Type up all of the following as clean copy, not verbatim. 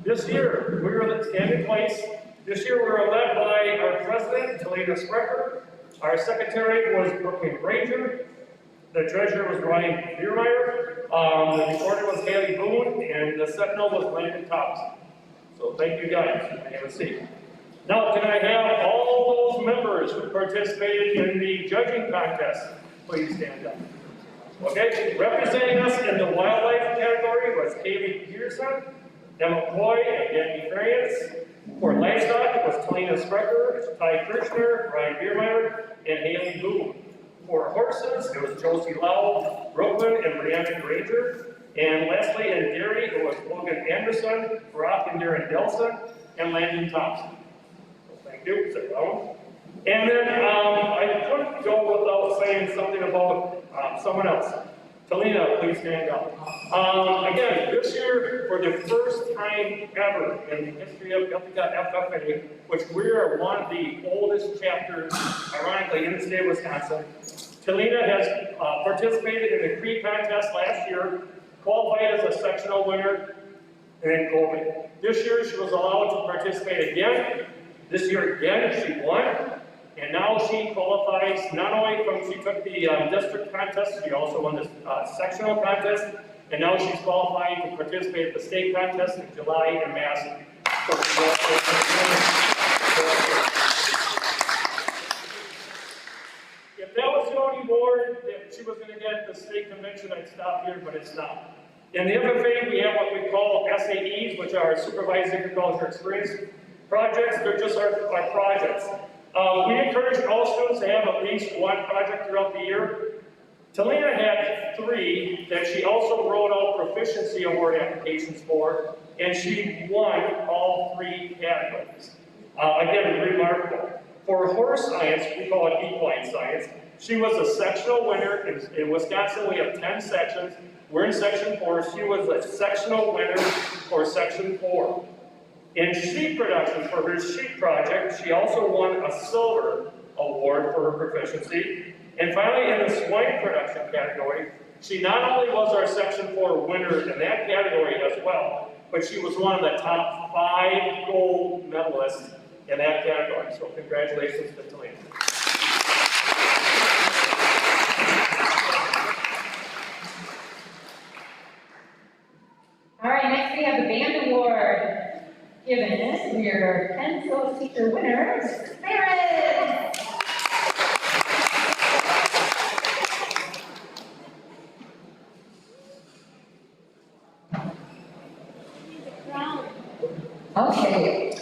This year, we were in second place. This year, we were led by our president, Talina Sprecher. Our secretary was Brooklyn Granger. The treasurer was Ryan Biermeyer. The recorder was Haley Boone, and the sentinel was Landon Thompson. So thank you guys. You may have a seat. Now, can I have all those members who participated in the judging contest please stand up? Okay, representing us in the wildlife category was Kaylee Peterson, Emma Coy, and Danny Variance. For livestock, it was Talina Sprecher, Ty Kirchner, Ryan Biermeyer, and Haley Boone. For horses, it was Josie Lau, Brooklyn, and Brianna Granger. And lastly, in dairy, it was Logan Anderson, Brock and Darren Delson, and Landon Thompson. So thank you, Mr. Brown. And then I couldn't go without saying something about someone else. Talina, please stand up. Again, this year, for the first time ever in the history of Ithaca FFA, which we are one of the oldest chapters, ironically, in the state of Wisconsin, Talina has participated in the Cree contest last year, qualified as a sectional winner, and COVID. This year, she was allowed to participate again. This year, again, she won. And now she qualifies not only from, she took the district contest, she also won the sectional contest, and now she's qualified to participate at the state contest in July in Madison. If that was the only award that she was going to get at the state convention, I'd stop here, but it's not. In the FFA, we have what we call SAEs, which are Supervised Agriculture Experience projects. They're just our projects. We encourage all students to have at least one project throughout the year. Talina had 3 that she also wrote out proficiency award applications for, and she won all 3 categories. Again, remarkable. For horse science, we call it equine science, she was a sectional winner. In Wisconsin, we have 10 sections. We're in section 4. She was a sectional winner for section 4. In sheep production, for her sheep project, she also won a silver award for her proficiency. And finally, in the swine production category, she not only was our Section 4 winner in that category as well, but she was one of the top 5 gold medalists in that category. So congratulations to Talina. All right, next we have the band award. Given this, we are pencil teacher winner, Spirit. Okay,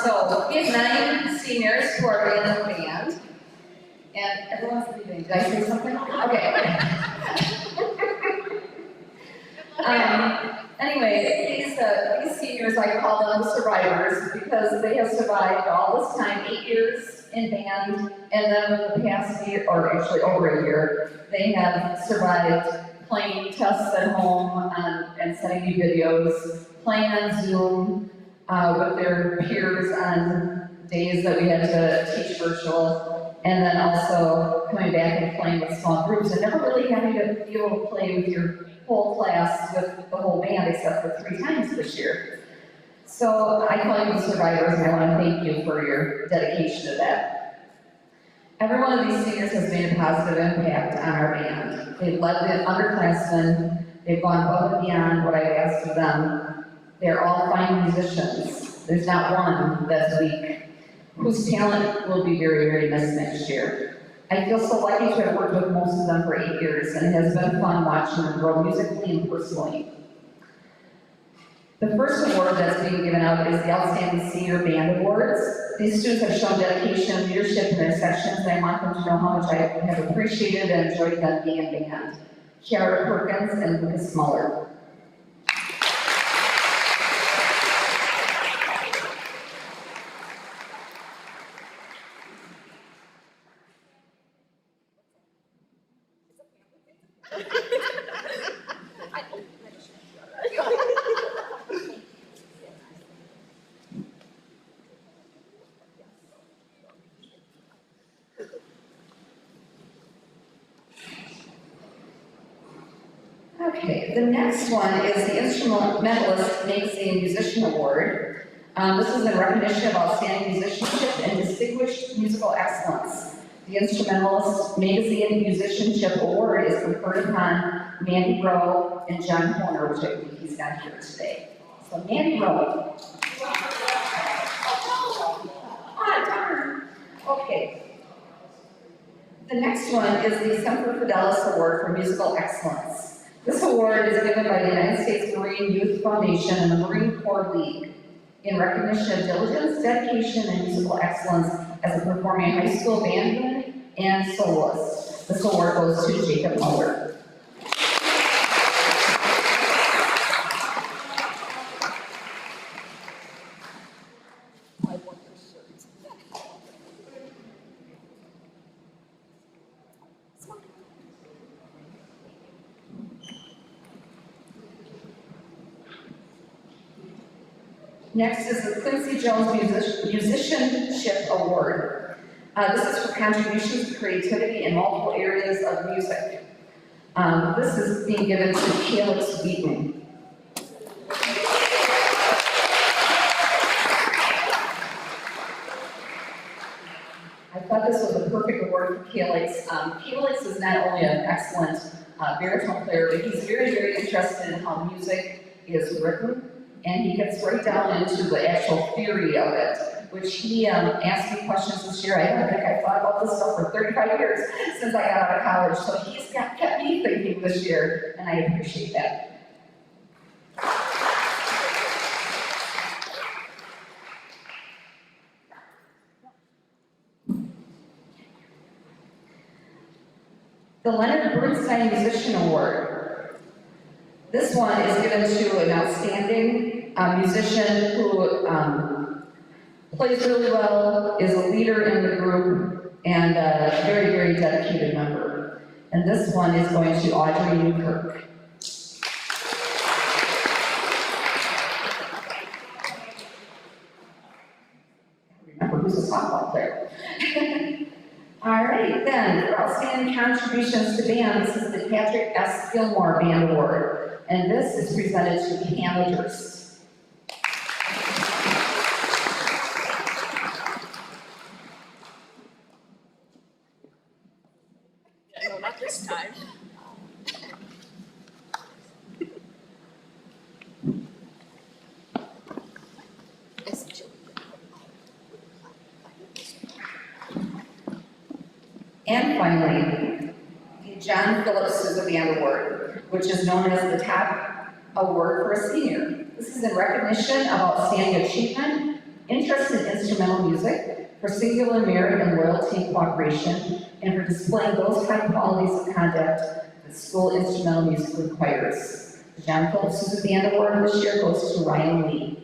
so we have 9 seniors who are in the band, and everyone's leaving. Did I say something? Okay. Anyway, these seniors, I call them survivors because they have survived all this time, 8 years in band, and then in the past year, or actually over a year, they have survived playing tests at home and sending me videos, playing on Zoom with their peers on days that we had to teach virtual, and then also coming back and playing with small groups, and never really having to be able to play with your whole class with the whole band except for 3 times this year. So I call you the survivors, and I want to thank you for your dedication to that. Every one of these seniors has made a positive impact on our band. They've led the underclassmen, they've gone above and beyond what I've asked of them. They're all fine musicians. There's not one that's weak, whose talent will be very, very missed next year. I feel so lucky to have worked with most of them for 8 years, and it has been fun watching them grow musically and personally. The first award that's being given out is the Outstanding Senior Band Awards. These students have shown dedication and leadership in their sections, and I want them to know how much I have appreciated and enjoyed them being in band. Kiara Perkins and Lucas Muller. Okay, the next one is the Instrumentalist Magazine Musician Award. This is in recognition of outstanding musicianship and distinguished musical excellence. The Instrumentalist Magazine Musicianship Award is conferred upon Mandy Rowe and John Horner, which I believe he's not here today. So Mandy Rowe. Ah, darn. Okay. The next one is the Semper Fidelis Award for Musical Excellence. This award is given by the United States Marine Youth Foundation and the Marine Corps League in recognition of diligence, dedication, and musical excellence as a performing high school bandman and soloist. This award goes to Jacob Muller. Next is the Quincy Jones Musicianship Award. This is for contributions to creativity in multiple areas of music. This is being given to Felix Wheaton. I thought this was a perfect award for Felix. Felix is not only an excellent baritone player, but he's very, very interested in how music is written. And he gets right down into the actual theory of it, which he asked me questions this year. I don't think I've thought about this stuff for 35 years since I got out of college. So he's kept me thinking this year, and I appreciate that. The Leonard Bernstein Musician Award. This one is given to an outstanding musician who plays really well, is a leader in the group, and a very, very dedicated member. And this one is going to Audrey Newkirk. Remember who's a softball player. All right, then, for outstanding contributions to band, this is the Patrick S. Gilmore Band Award. And this is presented to Hannah Durst. No, not this time. And finally, the John Phillips Sousa Band Award, which is known as the top award for a senior. This is in recognition of outstanding achievement, interest in instrumental music, for singular merit and loyalty and cooperation, and for displaying those high qualities of conduct that school instrumental music requires. The John Phillips Sousa Band Award this year goes to Ryan Lee.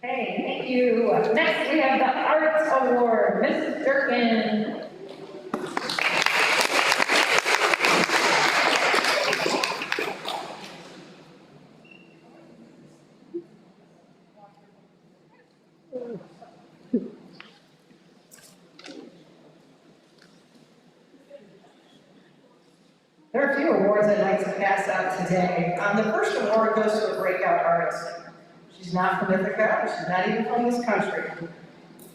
Hey, thank you. Next, we have the Arts Award, Mrs. Durkin. There are a few awards I'd like to pass out today. The first award goes to a breakout artist. She's not from Ithaca, she's not even from this country.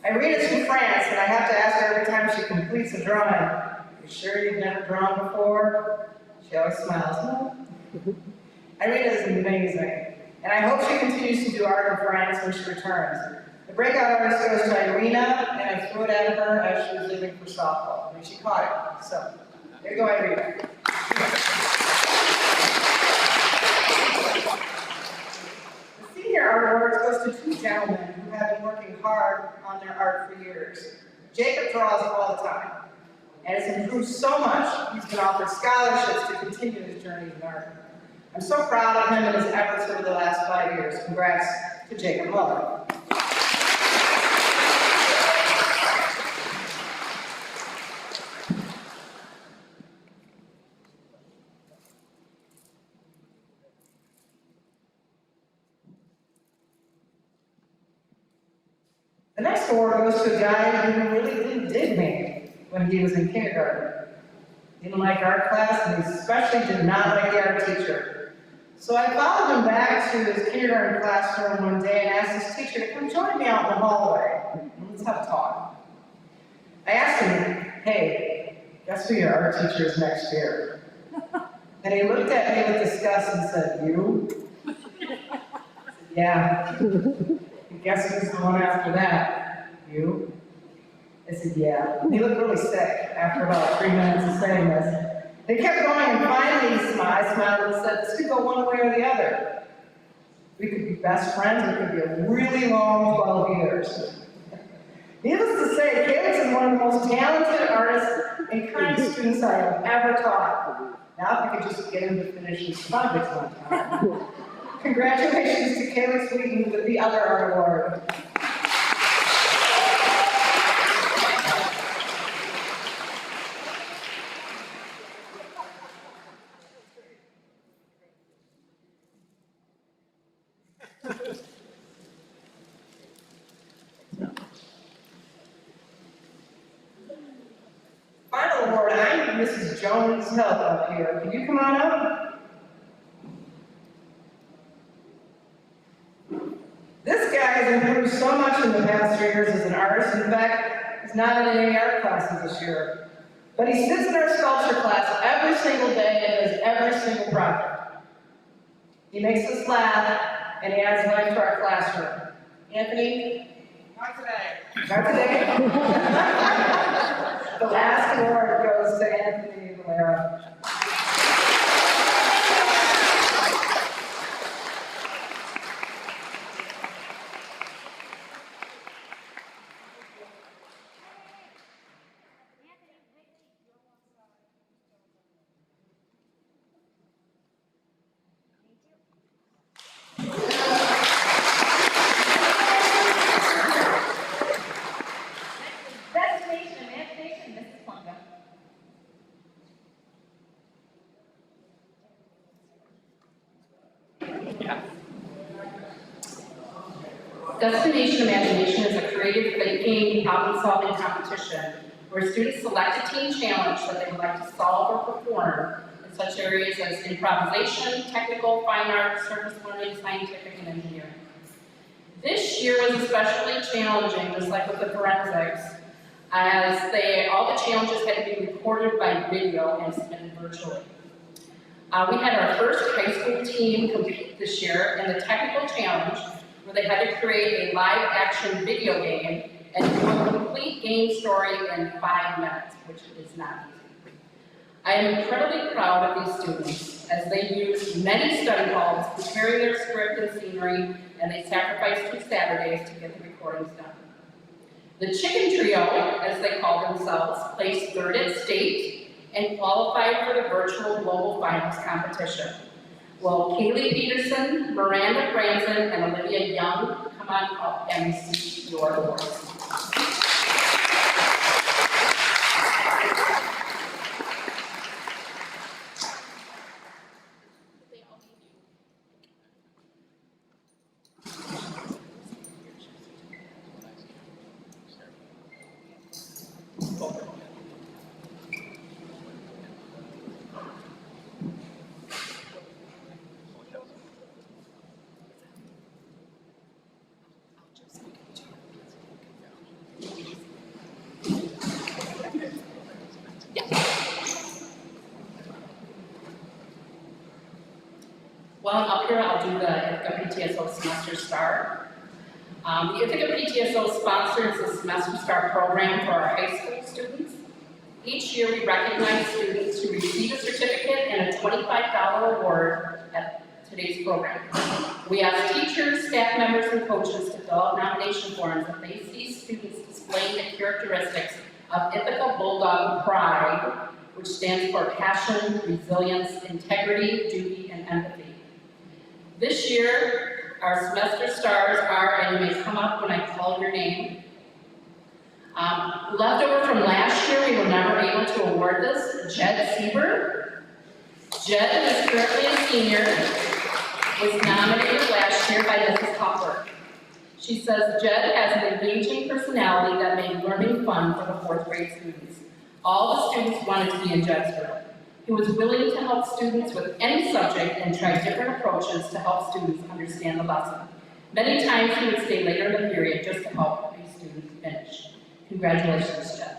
Irina's from France, and I have to ask her every time she completes a drawing, "You sure you've never drawn before?" She always smiles. "No." Irina is amazing, and I hope she continues to do art in France when she returns. The breakout artist goes to Irina, and I threw it at her as she was leaving for softball. I mean, she caught it, so there you go, Irina. The Senior Art Award goes to two gentlemen who have been working hard on their art for years. Jacob draws all the time, and has improved so much, he's been offered scholarships to continue his journey in art. I'm so proud of him and his efforts over the last 5 years. Congrats to Jacob Muller. The next award goes to a guy who really didn't dig me when he was in kindergarten. Didn't like art class, and he especially did not like the art teacher. So I followed him back to his kindergarten classroom one day and asked his teacher to come join me out in the hallway. Let's have a talk. I asked him, hey, guess who your art teacher is next year? And he looked at me with disgust and said, you? I said, yeah. And guess who's the one after that? You? I said, yeah. And he looked really sick after about 3 minutes of saying this. They kept going, and finally I smiled and said, this could go one way or the other. We could be best friends, it could be a really long 12 years. Needless to say, Calix is one of the most talented artists and kind students I have ever taught. Now if I could just get him to finish his projects on time. Congratulations to Calix Wheaton with the other art award. Final award, I need Mrs. Jones' help up here. Can you come on up? This guy has improved so much in the past 3 years as an artist. In fact, he's not in any art classes this year. But he sits in our sculpture class every single day and does every single project. He makes us laugh, and he adds life to our classroom. Anthony? Not today. Not today? The last award goes to Anthony Valera. Destination Imagination, Mrs. Plunga. Destination Imagination is a creative thinking, problem-solving competition where students select a team challenge that they would like to solve or perform in such areas as improvisation, technical, fine arts, surface learning, scientific, and engineering. This year was especially challenging, just like with the forensics, as all the challenges had to be recorded by video and submitted virtually. We had our first high school team compete this year in the technical challenge, where they had to create a live action video game and do a complete game story in 5 minutes, which is not easy. I am incredibly proud of these students as they used many study halls preparing their script and scenery, and they sacrificed 2 Saturdays to get the recordings done. The Chicken Trio, as they call themselves, placed 3rd at state and qualified for the virtual global finals competition. Well, Kaylee Peterson, Miranda Branson, and Olivia Young, come on up and receive your awards. While I'm up here, I'll do the Ithaca PTSO Semester Star. The Ithaca PTSO sponsors the Semester Star program for our high school students. Each year, we recognize students who receive a certificate and a $25 award at today's program. We ask teachers, staff members, and coaches to fill out nomination forms if they see students displaying the characteristics of Ithaca Bulldog Pride, which stands for passion, resilience, integrity, duty, and empathy. This year, our semester stars are, and you may come up when I call your name. Leftover from last year, we were never able to award this, Jed Sieber. Jed is currently a senior, was nominated last year by Mrs. Hopper. She says Jed has an engaging personality that made learning fun for the fourth grade students. All the students wanted to be in Jed's room. He was willing to help students with any subject and try different approaches to help students understand the lesson. Many times he would stay later in the period just to help a student finish. Congratulations, Jed.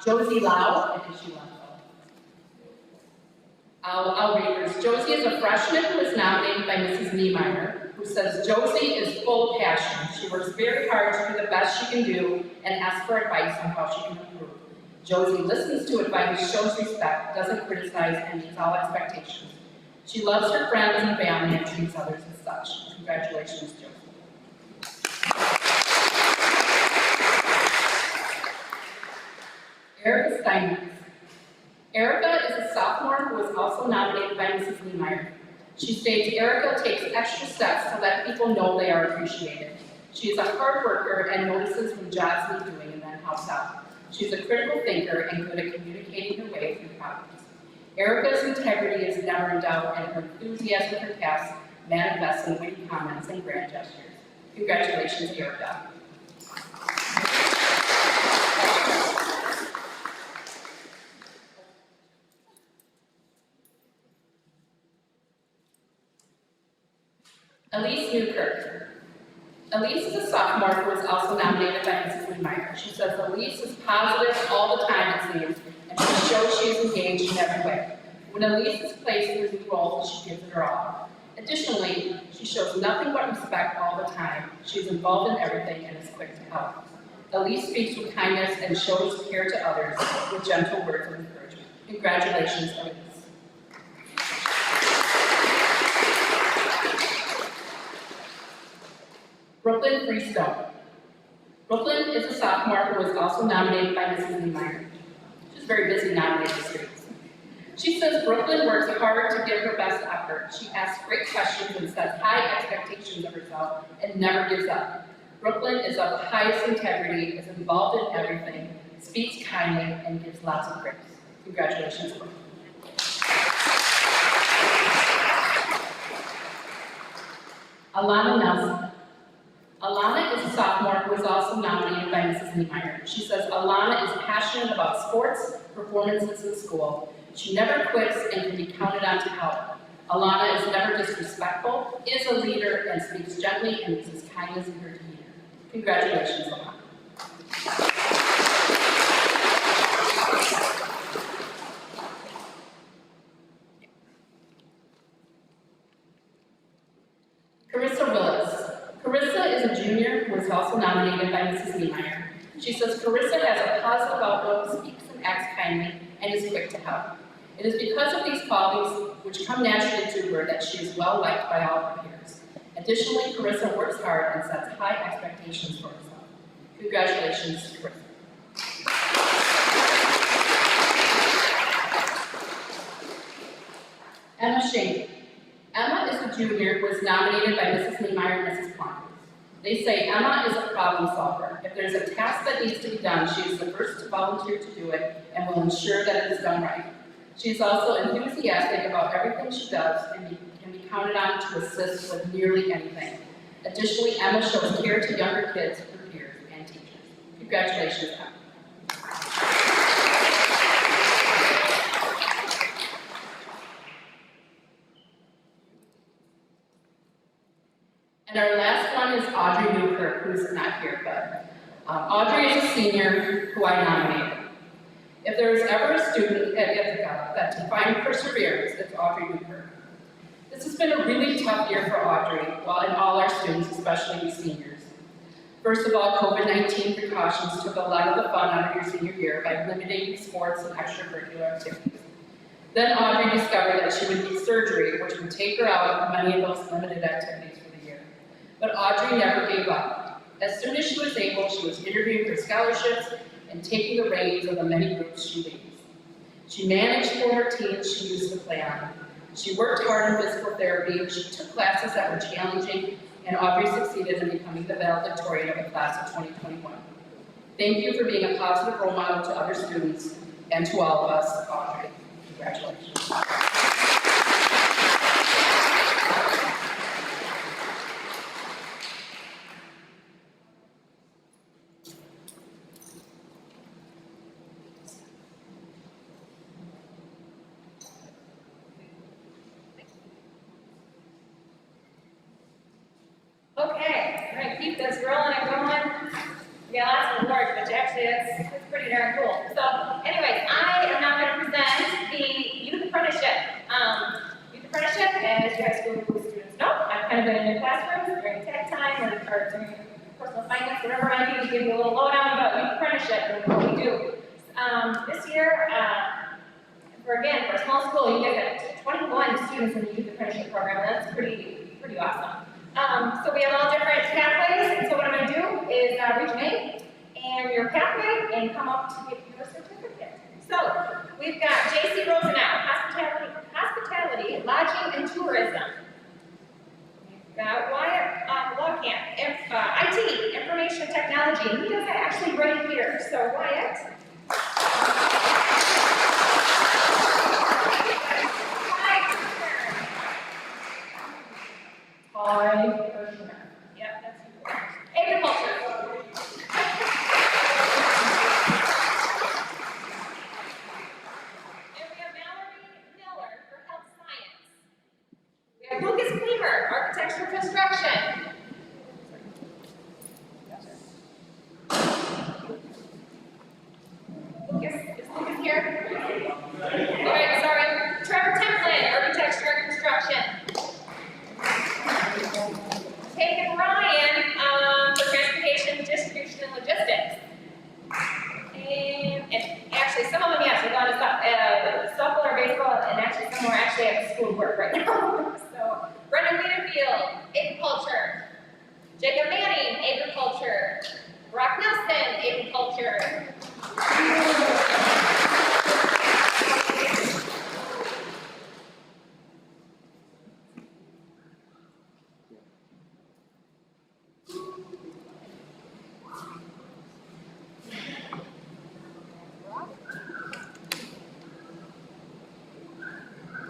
Josie Lau, I think she left. I'll read hers. Josie is a freshman who was nominated by Mrs. Niemeyer, who says Josie is full of passion. She works very hard to do the best she can do and asks for advice on how she can improve. Josie listens to advice, shows respect, doesn't criticize, and meets all expectations. She loves her friends and family and treats others as such. Congratulations, Josie. Erica Steinmetz. Erica is a sophomore who was also nominated by Mrs. Niemeyer. She states Erica takes extra steps to let people know they are appreciated. She is a hard worker and notices when jobs need doing and then helps out. She's a critical thinker and good at communicating her way through problems. Erica's integrity is never in doubt, and her enthusiasm for tasks manifests in witty comments and grand gestures. Congratulations, Erica. Elise Newkirk. Elise is a sophomore who was also nominated by Mrs. Niemeyer. She says Elise is positive all the time, it seems, and she shows she is engaged in every way. When Elise is placed in a new role, she gives it her all. Additionally, she shows nothing but respect all the time. She is involved in everything and is quick to help. Elise speaks with kindness and shows care to others with gentle words of encouragement. Congratulations, Elise. Brooklyn Freestone. Brooklyn is a sophomore who was also nominated by Mrs. Niemeyer. She's very busy nominating students. She says Brooklyn works hard to give her best effort. She asks great questions and sets high expectations of herself and never gives up. Brooklyn is of the highest integrity, is involved in everything, speaks kindly, and gives lots of praise. Congratulations, Brooklyn. Alana Nelson. Alana is a sophomore who was also nominated by Mrs. Niemeyer. She says Alana is passionate about sports, performances in school. She never quits and can be counted on to help. Alana is never disrespectful, is a leader, and speaks gently and uses kindness in her demeanor. Congratulations, Alana. Carissa Willis. Carissa is a junior who was also nominated by Mrs. Niemeyer. She says Carissa has a positive outlook, speaks and acts kindly, and is quick to help. It is because of these qualities, which come naturally to her, that she is well liked by all her peers. Additionally, Carissa works hard and sets high expectations for herself. Congratulations, Carissa. Emma Shane. Emma is a junior who was nominated by Mrs. Niemeyer and Mrs. Plum. They say Emma is a problem solver. If there's a task that needs to be done, she is the first to volunteer to do it and will ensure that it is done right. She is also enthusiastic about everything she does and can be counted on to assist with nearly anything. Additionally, Emma shows care to younger kids, her peers, and teachers. Congratulations, Emma. And our last one is Audrey Newkirk, who's not here, but Audrey is a senior who I nominated. If there is ever a student at Ithaca that defined perseverance, it's Audrey Newkirk. This has been a really tough year for Audrey, and all our students, especially we seniors. First of all, COVID-19 precautions took a lot of the fun out of your senior year by limiting sports and extracurricular activities. Then Audrey discovered that she would need surgery, which would take her out of many of those limited activities for the year. But Audrey never gave up. As soon as she was able, she was interviewing for scholarships and taking the reins of the many groups she leads. She managed for her teams she used to play on. She worked hard in physical therapy, she took classes that were challenging, and Audrey succeeded in becoming the valedictorian of the class of 2021. Thank you for being a positive role model to other students and to all of us, Audrey. Congratulations. keep this rolling and going. We got lots of awards, which actually it's pretty darn cool. So anyways, I am now going to present the youth apprenticeship. Youth apprenticeship, as you high school students know, I've kind of been in the classrooms during tech time or during personal finance, whatever I do to give you a little lowdown about youth apprenticeship and what we do. This year, for a small school, you get 21 students in the youth apprenticeship program, and that's pretty awesome. So we have all different pathways, and so what I'm going to do is reach your name and your pathway and come up to get your certificate. So we've got J.C. Rosenau, hospitality, lodging, and tourism. We've got Wyatt Logcamp, IT, information technology, and he does that actually right here. So Wyatt. Yep, that's important. Agriculture. And we have Mallory Miller for health science. We have Lucas Cleaver, architecture construction. Lucas, is Lucas here? All right, sorry. Trevor Templin, architecture and construction. Taken Ryan for transportation, distribution, and logistics. And actually, some of them, yes, are going to softball or baseball, and actually, some more actually have school work right now. So, Brendan Wienerfield, agriculture. Jacob Manning, agriculture. Brock Nelson, agriculture.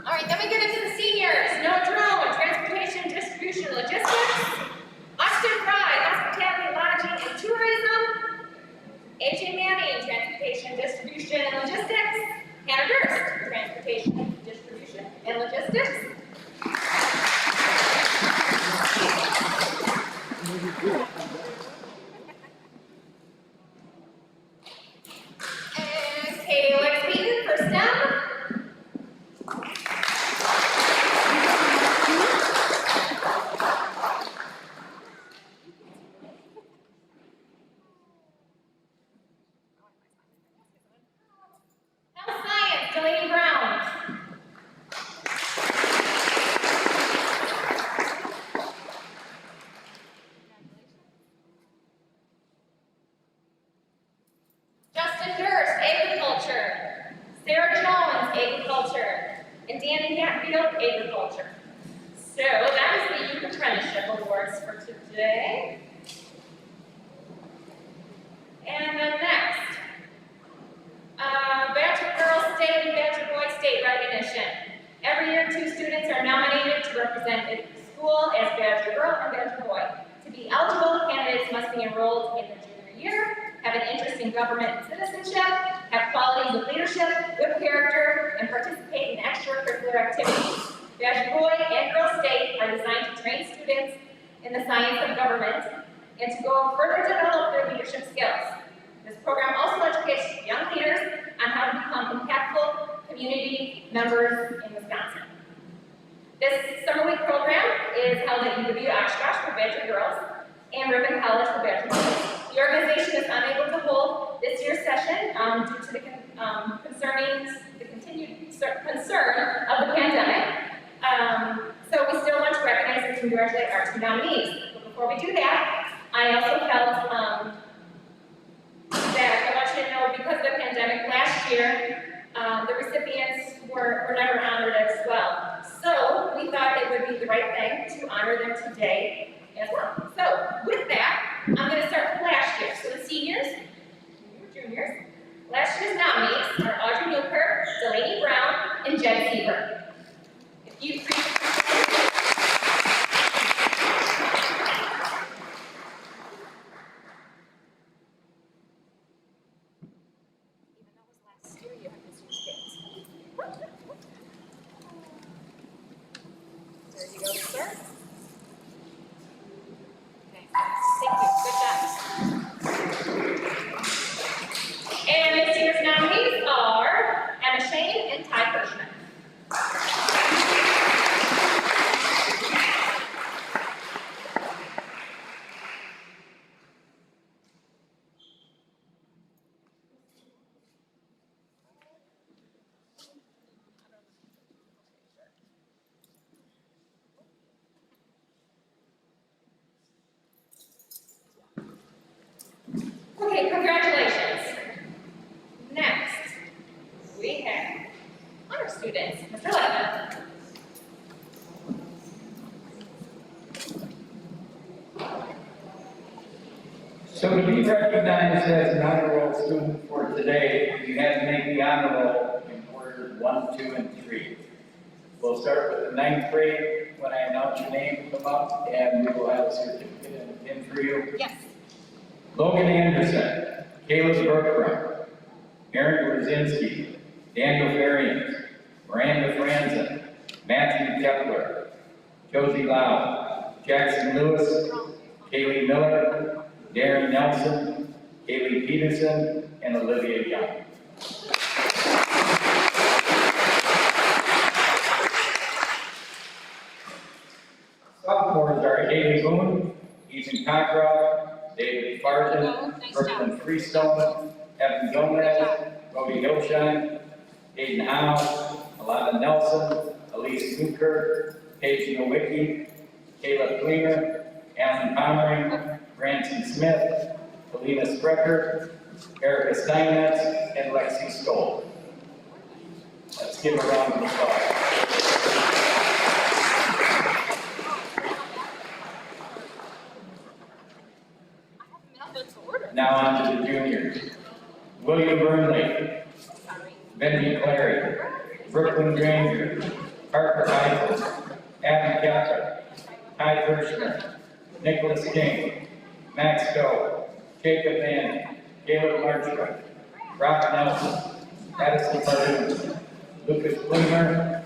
All right, then we get into the seniors. Noah Jerome, transportation, distribution, logistics. Austin Fry, hospitality, lodging, and tourism. A.J. Manning, transportation, distribution, and logistics. Hannah Durst, transportation, distribution, and logistics. And Katie Lex Beaton for STEM. Health science, Delaney Brown. Justin Durst, agriculture. Sarah Jones, agriculture. And Danny Hatfield, agriculture. So that is the Youth Apprenticeship Awards for today. And then next, Badger Girls State and Badger Boys State recognition. Every year, 2 students are nominated to represent the school as Badger Girl and Badger Boy. To be eligible, candidates must be enrolled in their junior year, have an interest in government and citizenship, have qualities of leadership, good character, and participate in extracurricular activities. Badger Boy and Girl State are designed to train students in the science of government and to go further develop their leadership skills. This program also educates young leaders on how to become impactful community members in Wisconsin. This summer week program is held at UW Oshkosh for Badger Girls and Ripon College for Badger Boys. The organization is unable to hold this year's session due to the continued concern of the pandemic. So we still want to recognize and congratulate our 2 nominees. But before we do that, I also felt that I want you to know, because of the pandemic last year, the recipients were never honored as well. So we thought it would be the right thing to honor them today as well. So with that, I'm going to start with last year. So the seniors, juniors, last year's nominees are Audrey Newkirk, Delaney Brown, and Jen Seaver. If you There you go, sir. Okay. Thank be recognized as an honor roll student for today, you have to make the honor roll in quarters 1, 2, and 3. We'll start with the 9th grade. When I announce your name, come up, and we will have a certificate and a pin for you. Yes. Logan Anderson, Caleb Bergstrom, Aaron Brzezinski, Daniel Farians, Miranda Franzen, Matthew Kepler, Josie Lau, Jackson Lewis, Kaylee Miller, Darren Nelson, Kaylee Peterson, and Olivia Young. Sophomores are Haley Boone, Ethan Cockroft, David Farton, Brooklyn Freestone, Evan Gomez, Cody Hillshine, Hayden Howe, Alana Nelson, Elise Newkirk, Paige Nowicki, Caleb Gleamer, Alan Pomeroy, Branson Smith, Felina Sprecher, Erica Steinmetz, and Lexi Stoll. Let's give a round of applause. Now on to the juniors. William Burnley, Benji Clary, Brooklyn Granger, Parker Heifel, Adam Kepler, Ty Hirschman, Nicholas King, Max Doe, Jacob Manning, Caleb Marchman, Brock Nelson, Addison Pardue, Lucas Bloomer,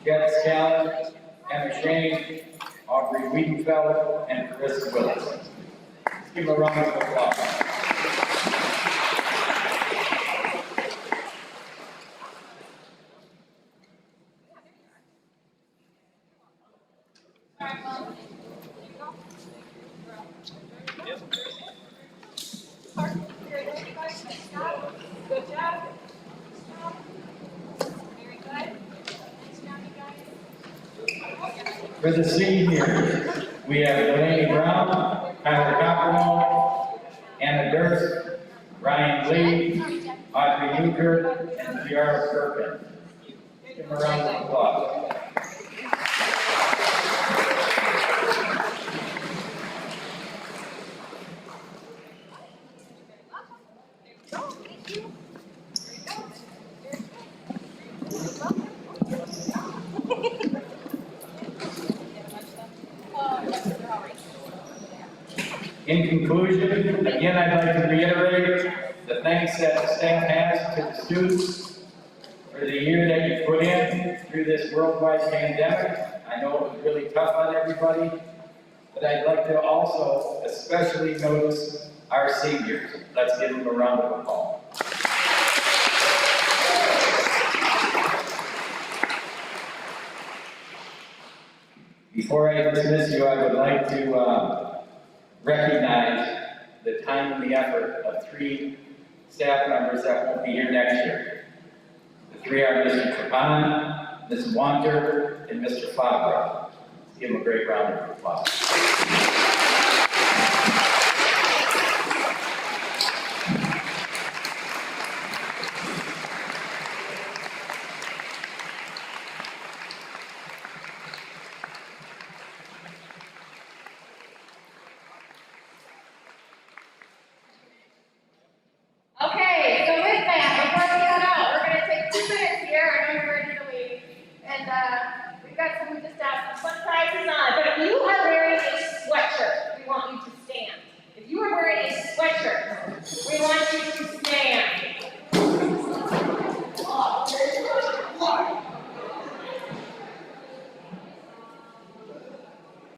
Jet Scallon, Emma Shane, Aubrey Wiedenfeld, and Carissa Willis. Let's give a round of applause. Good job. Very good. Nice job, you guys. For the seniors, we have Delaney Brown, Tyler Copperwall, Anna Durst, Ryan Lee, Audrey Newkirk, and Kiara Perkins. Give them a round of applause. In conclusion, again, I'd like to reiterate the thanks that the staff has to the students for the year that you put in through this worldwide pandemic. I know it was really tough on everybody, but I'd like to also especially notice our seniors. Let's give them a round of applause. Before I dismiss you, I would like to recognize the time and the effort of 3 staff members that won't be here next year. The 3 are Mr. Trappan, Ms. Wanter, and Mr. Favre. Let's give them a great round of applause. Okay, so with that, before we head out, we're gonna take 2 minutes here, I know you're ready to leave. And, we've got some, just some fun prizes on, but if you are wearing a sweatshirt,